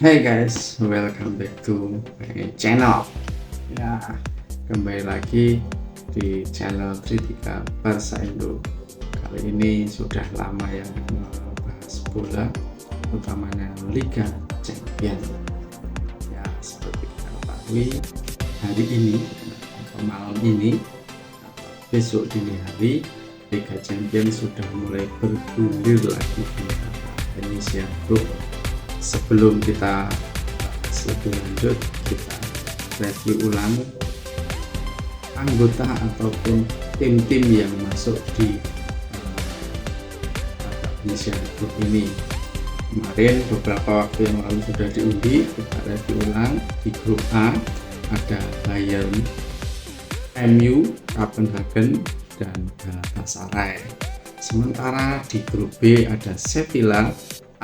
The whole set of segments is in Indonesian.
Hey guys, welcome back to my channel. Ya, kembali lagi di channel Tritika Barca Indo. Kali ini sudah lama yang membahas bola, utamanya Liga Champions. Ya, seperti kita ketahui, hari ini atau malam ini, atau besok dini hari, Liga Champions sudah mulai bergulir lagi di Indonesia Group. Sebelum kita lebih lanjut, kita review ulang anggota ataupun tim-tim yang masuk di Indonesia Group ini. Kemarin beberapa waktu yang lalu sudah diundi, kita review ulang. Di grup A ada Bayern, MU, Copenhagen, dan Galatasaray. Sementara di grup B ada Sevilla,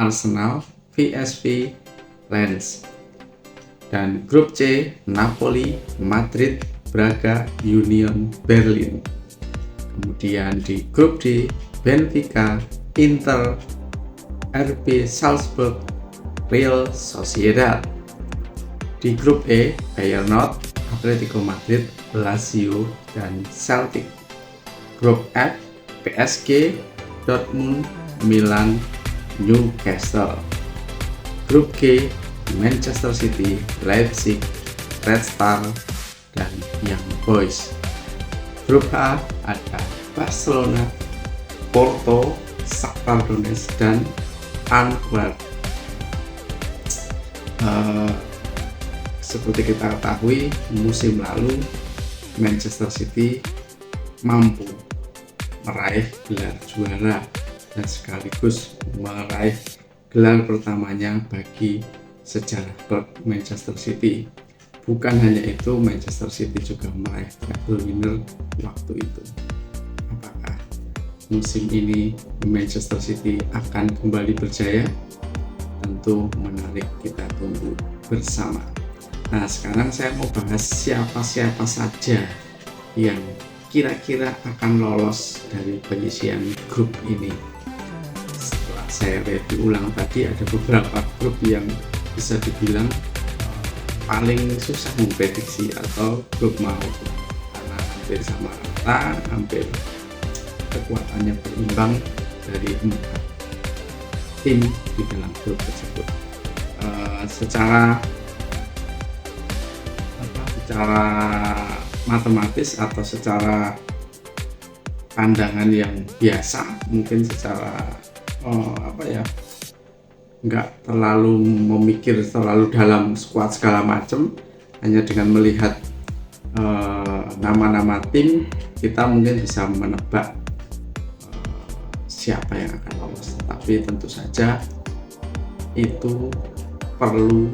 Arsenal, PSV, Lens, dan grup C Napoli, Madrid, Braga, Union Berlin. Kemudian di grup D Benfica, Inter, RB Salzburg, Real Sociedad. Di grup E Feyenoord, Atletico Madrid, Lazio, dan Celtic. Grup F PSG, Dortmund, Milan, Newcastle. Grup G Manchester City, Leipzig, Red Star, dan Young Boys. Grup H ada Barcelona, Porto, Shakhtar Donetsk, dan Antwerp. Seperti kita ketahui, musim lalu Manchester City mampu meraih gelar juara dan sekaligus meraih gelar pertamanya bagi sejarah klub Manchester City. Bukan hanya itu, Manchester City juga meraih treble winner waktu itu. Apakah musim ini Manchester City akan kembali berjaya? Tentu menarik, kita tunggu bersama. Nah, sekarang saya mau bahas siapa-siapa saja yang kira-kira akan lolos dari penyisian grup ini. Saya review ulang tadi, ada beberapa grup yang bisa dibilang paling susah memprediksi atau grup mau, karena hampir sama rata, hampir kekuatannya berimbang dari 4 tim di dalam grup tersebut. Secara matematis atau secara pandangan yang biasa, mungkin secara nggak terlalu memikir terlalu dalam squad segala macam, hanya dengan melihat nama-nama tim kita mungkin bisa menebak siapa yang akan lolos. Tapi tentu saja itu perlu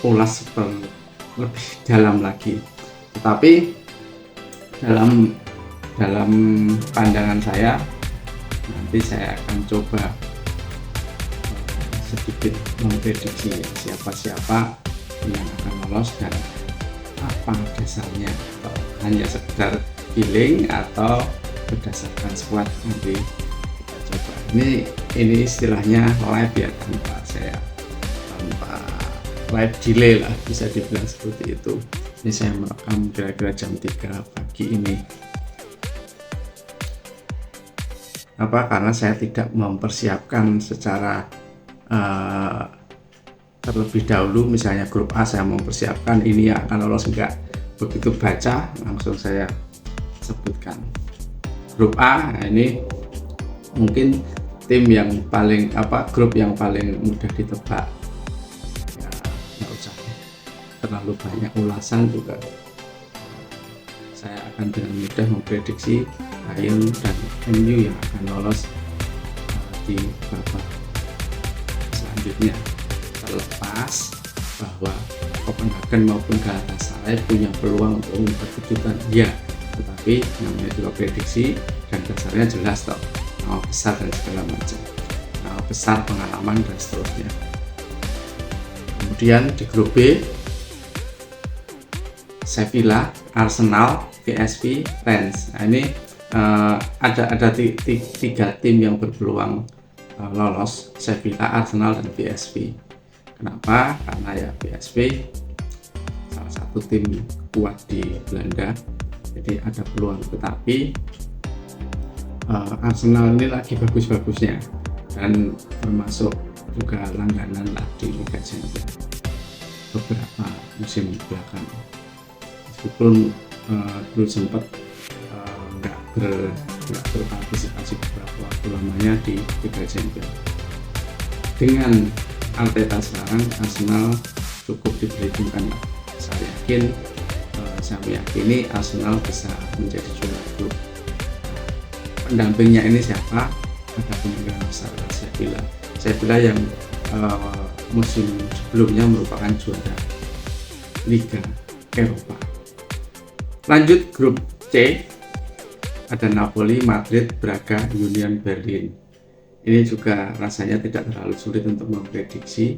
ulas lebih dalam lagi. Tetapi dalam pandangan saya, nanti saya akan coba sedikit memprediksi siapa-siapa yang akan lolos dan apa dasarnya, atau hanya sekedar feeling atau berdasarkan squad. Nanti kita coba. Ini istilahnya live ya, tanpa live delay lah, bisa dibilang seperti itu. Ini saya merekam kira-kira jam 3 pagi ini. Karena saya tidak mempersiapkan secara terlebih dahulu. Misalnya grup A saya mempersiapkan ini akan lolos, enggak. Begitu baca langsung saya sebutkan. Grup A, nah ini mungkin tim yang paling grup yang paling mudah ditebak. Ya, nggak usah terlalu banyak ulasan juga. Saya akan dengan mudah memprediksi Bayern dan MU yang akan lolos di babak selanjutnya. Terlepas bahwa Copenhagen maupun Galatasaray punya peluang untuk membuat kejutan, ya, tetapi namanya juga prediksi dan dasarnya jelas toh, nama besar dan segala macam, nama besar, pengalaman, dan seterusnya. Kemudian di grup B Sevilla, Arsenal, PSV, Lens. Nah, ini ada tiga tim yang berpeluang lolos Sevilla, Arsenal, dan PSV. Kenapa? Karena ya PSV salah satu tim kuat di Belanda, jadi ada peluang. Tetapi Arsenal ini lagi bagus-bagusnya dan termasuk juga langganan lah di Liga Champions beberapa musim belakang. Meskipun dulu sempat nggak berpartisipasi beberapa waktu lamanya di Liga Champions. Dengan Arteta sekarang, Arsenal cukup diperhitungkan. Saya meyakini Arsenal bisa menjadi juara grup. Pendampingnya ini siapa? Ada kemungkinan besar Sevilla yang musim sebelumnya merupakan juara Liga Eropa. Lanjut grup C, ada Napoli, Madrid, Braga, Union Berlin. Ini juga rasanya tidak terlalu sulit untuk memprediksi.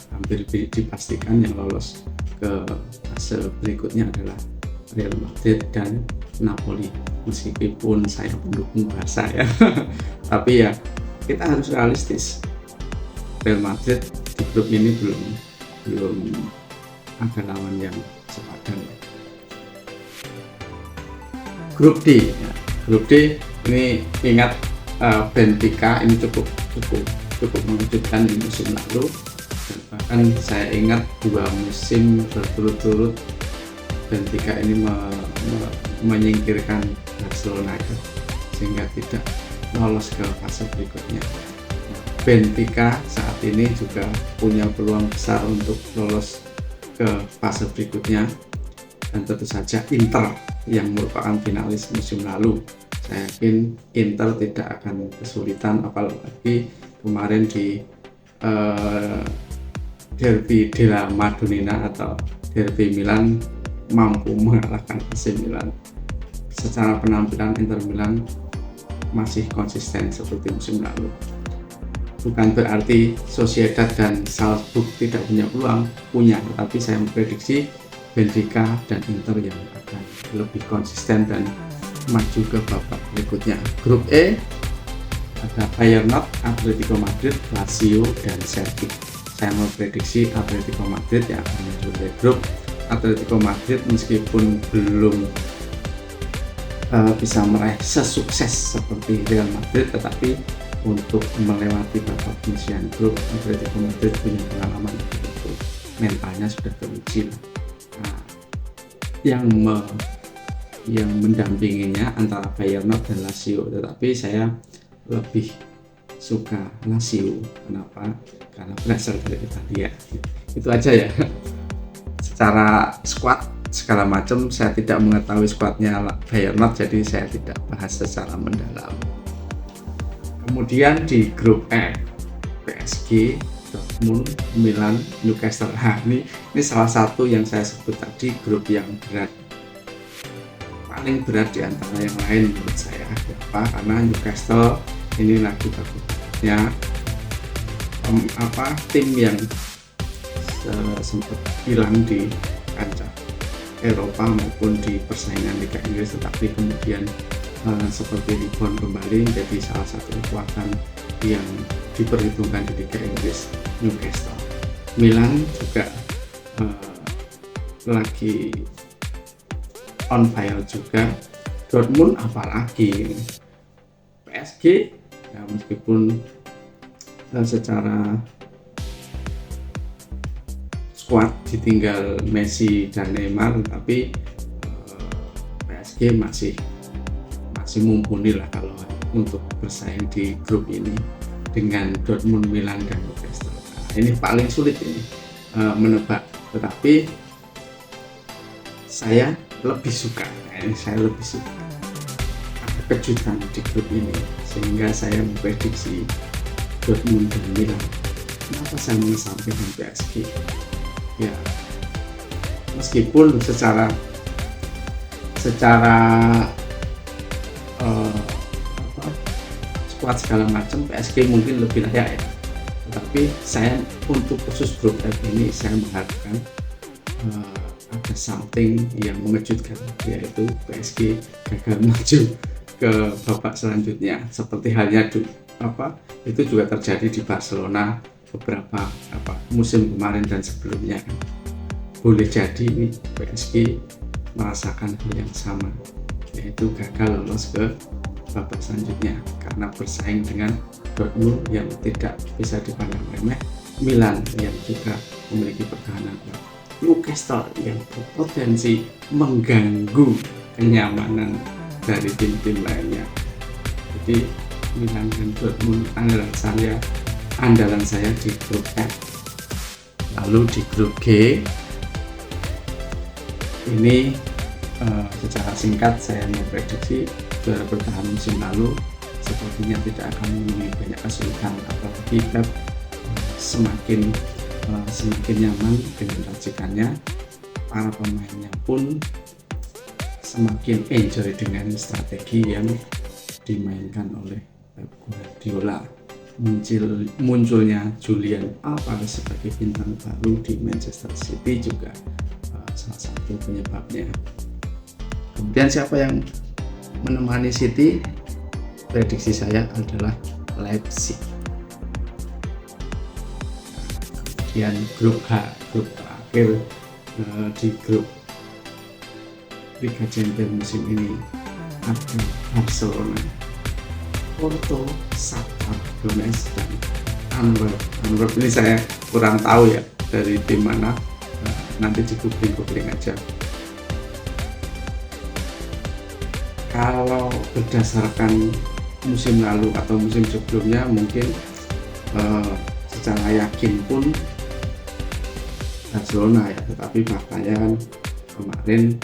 Hampir dipastikan yang lolos ke fase berikutnya adalah Real Madrid dan Napoli. Meskipun saya pendukung Barca ya, tapi ya kita harus realistis. Real Madrid di grup ini belum ada lawan yang sepadan. Grup D, ya. Grup D ini ingat Benfica ini cukup mengejutkan di musim lalu. Dan bahkan saya ingat 2 musim berturut-turut Benfica ini menyingkirkan Barcelona sehingga tidak lolos ke fase berikutnya. Benfica saat ini juga punya peluang besar untuk lolos ke fase berikutnya, dan tentu saja Inter yang merupakan finalis musim lalu. Saya yakin Inter tidak akan kesulitan, apalagi kemarin di Derby della Madonnina atau Derby Milan mampu mengalahkan AC Milan. Secara penampilan Inter Milan masih konsisten seperti musim lalu. Bukan berarti Sociedad dan Salzburg tidak punya peluang, tetapi saya memprediksi Benfica dan Inter yang akan lebih konsisten dan maju ke babak berikutnya. Grup E ada Bayern Munich, Atletico Madrid, Lazio, dan Celtic. Saya memprediksi Atletico Madrid yang akan menjuarai grup. Atletico Madrid meskipun belum bisa meraih sesukses seperti Real Madrid, tetapi untuk melewati babak penyisihan grup, Atletico Madrid punya pengalaman itu, mentalnya sudah teruji. Nah, yang mendampinginya antara Bayern Munich dan Lazio, tetapi saya lebih suka Lazio. Kenapa? Karena berasal dari Italia. Itu aja ya. Secara squad segala macam saya tidak mengetahui squadnya Bayern Munich, jadi saya tidak bahas secara mendalam. Kemudian di grup F, PSG, Dortmund, Milan, Newcastle. Nah, ini salah satu yang saya sebut tadi grup yang berat, paling berat di antara yang lain menurut saya. Kenapa? Karena Newcastle ini lagi bagusnya tim yang sempat hilang di kancah Eropa maupun di persaingan Liga Inggris, tetapi kemudian seperti rebound kembali menjadi salah satu kekuatan yang diperhitungkan di Liga Inggris. Newcastle, Milan juga lagi on fire juga. Dortmund apalagi, PSG ya meskipun secara squad ditinggal Messi dan Neymar, tapi PSG masih mumpuni lah kalau untuk bersaing di grup ini dengan Dortmund, Milan, dan Newcastle. Nah, ini paling sulit ini menebak, tetapi saya lebih suka ada kejutan di grup ini, sehingga saya memprediksi Dortmund dan Milan. Kenapa saya mengesampingkan PSG? Ya, meskipun secara squad segala macam PSG mungkin lebih layak ya, tetapi saya untuk khusus grup F ini saya mengharapkan ada something yang mengejutkan, yaitu PSG gagal maju ke ke babak selanjutnya, seperti halnya itu juga terjadi di Barcelona beberapa musim kemarin dan sebelumnya. Boleh jadi ini PSG merasakan hal yang sama, yaitu gagal lolos ke babak selanjutnya karena bersaing dengan Dortmund yang tidak bisa dipandang remeh, Milan yang juga memiliki pertahanan kuat, Newcastle yang berpotensi mengganggu kenyamanan dari tim-tim lainnya. Jadi Milan dan Dortmund andalan saya di grup F. Lalu di grup G ini secara singkat saya memprediksi juara bertahan musim lalu sepertinya tidak akan menemui banyak kesulitan, apalagi Pep semakin nyaman dengan racikannya. Para pemainnya pun semakin enjoy dengan strategi yang dimainkan oleh Pep Guardiola. Munculnya Julian Alvarez sebagai bintang baru di Manchester City juga salah satu penyebabnya. Kemudian siapa yang menemani City? Prediksi saya adalah Leipzig. Kemudian grup H, grup terakhir di grup Liga Champions musim ini ada Barcelona, Porto, Shakhtar Donetsk, dan Antwerp. Ini saya kurang tahu ya dari tim mana, nanti di googling aja. Kalau berdasarkan musim lalu atau musim sebelumnya mungkin secara yakin pun Barcelona ya, tetapi faktanya kan kemarin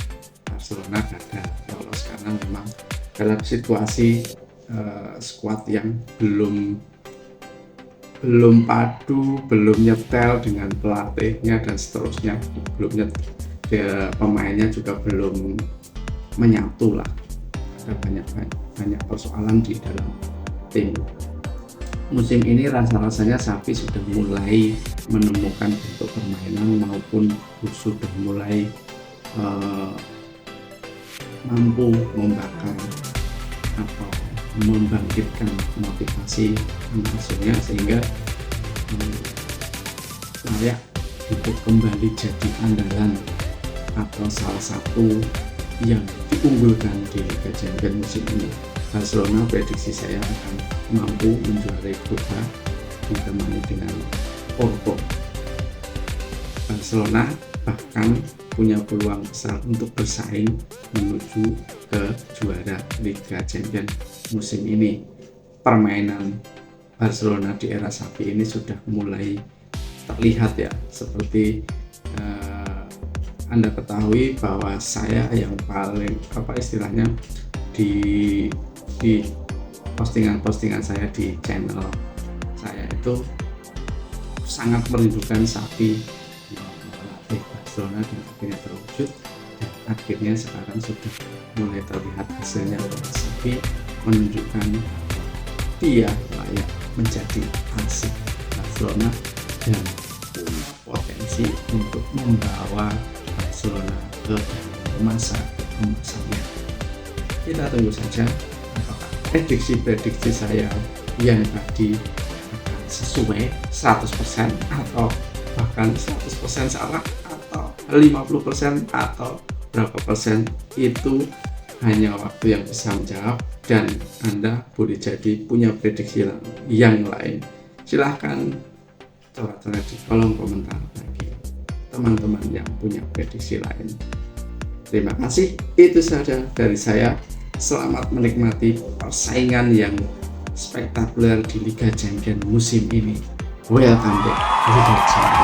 Barcelona gagal lolos karena memang dalam situasi skuad yang belum padu, belum nyetel dengan pelatihnya dan seterusnya, pemainnya juga belum menyatu lah. Ada banyak persoalan di dalam tim. Musim ini rasanya Xavi sudah mulai menemukan bentuk permainan maupun sudah mulai mampu membakar atau membangkitkan motivasi asuhnya sehingga layak untuk kembali jadi andalan atau salah satu yang diunggulkan di Liga Champions musim ini. Barcelona prediksi saya akan mampu menjuarai grup H ditemani dengan Porto. Barcelona bahkan punya peluang besar untuk bersaing menuju ke juara Liga Champions musim ini. Permainan Barcelona di era Xavi ini sudah mulai terlihat ya, seperti Anda ketahui bahwa saya yang paling istilahnya di postingan saya di channel saya itu sangat merindukan Xavi melatih Barcelona dan akhirnya terwujud, dan akhirnya sekarang sudah mulai terlihat hasilnya bahwa Xavi menunjukkan dia layak menjadi asik Barcelona dan punya potensi untuk membawa Barcelona ke masa emasnya. Kita tunggu saja apakah prediksi saya yang tadi akan sesuai 100% atau bahkan 100% salah atau 50% atau berapa persen. Itu hanya waktu yang bisa menjawab, dan Anda boleh jadi punya prediksi yang lain. Silahkan coret-coret di kolom komentar bagi teman-teman yang punya prediksi lain. Terima kasih, itu saja dari saya. Selamat menikmati persaingan yang spektakuler di Liga Champions musim ini. Welcome back Liga Champions.